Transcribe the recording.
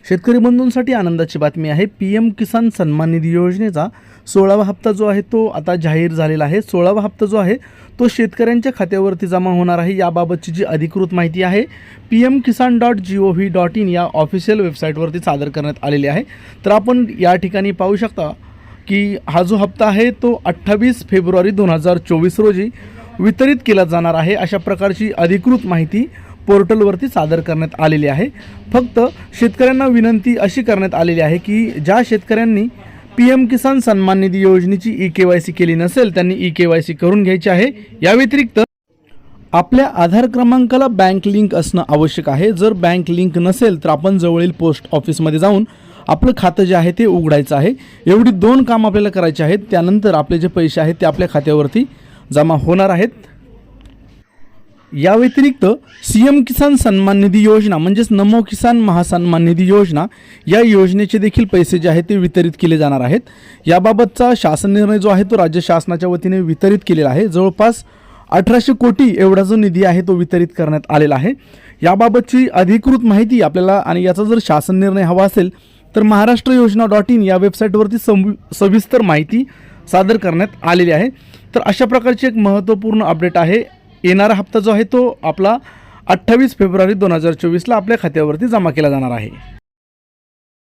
शेतकरी बंधूंसाठी आनंदाची बातमी आहे। पीएम किसान सन्मान निधी योजनेचा 16वा हप्ता जो आहे तो आता जाहीर झालेला आहे। 16वा हप्ता जो आहे तो शेतकऱ्यांच्या खात्यावरती जमा होणार आहे। याबाबतची जी अधिकृत माहिती आहे pmkisan.gov.in या ऑफिशियल वेबसाईटवरती सादर करण्यात आलेली आहे। तर आपण या ठिकाणी पाहू शकता की हा जो हप्ता आहे तो 28 फेब्रुवारी 2024 रोजी वितरित केला जाणार आहे। अशा प्रकारची अधिकृत माहिती पोर्टलवरती सादर करण्यात आलेली आहे। फक्त शेतकऱ्यांना विनंती अशी करण्यात आलेली आहे की ज्या शेतकऱ्यांनी पीएम किसान सन्मान निधी योजनेची ई-केवायसी केली नसेल त्यांनी ई-केवायसी करून घ्यायची आहे। या व्यतिरिक्त आपल्या आधार क्रमांकाला बँक लिंक असणं आवश्यक आहे। जर बँक लिंक नसेल तर आपण जवळील पोस्ट ऑफिसमध्ये जाऊन आपलं खातं जे आहे ते उघडायचं आहे। एवढी 2 काम आपल्याला करायची आहेत। त्यानंतर आपले जे पैसे आहेत ते आपल्या खात्यावरती जमा होणार आहेत। या व्यतिरिक्त सीएम किसान सन्मान निधी योजना म्हणजेच नमो किसान महासन्मान निधी योजना या योजनेचे देखील पैसे जे आहेत ते वितरित केले जाणार आहेत। याबाबतचा शासन निर्णय जो आहे तो राज्य शासनाच्या वतीने वितरित केलेला आहे। जवळपास 1800 कोटी एवढा जो निधी आहे तो वितरित करण्यात आलेला आहे। याबाबतची अधिकृत माहिती आपल्याला आणि याचा जर शासन निर्णय हवा असेल तर महाराष्ट्रयोजना.in या वेबसाईटवरती सविस्तर माहिती सादर करण्यात आलेली आहे। तर अशा प्रकारची एक महत्त्वपूर्ण अपडेट आहे। येणारा हप्ता जो आहे तो आपला 28 फेब्रुवारी 2024 ला आपल्या खात्यावरती जमा केला जाणार आहे।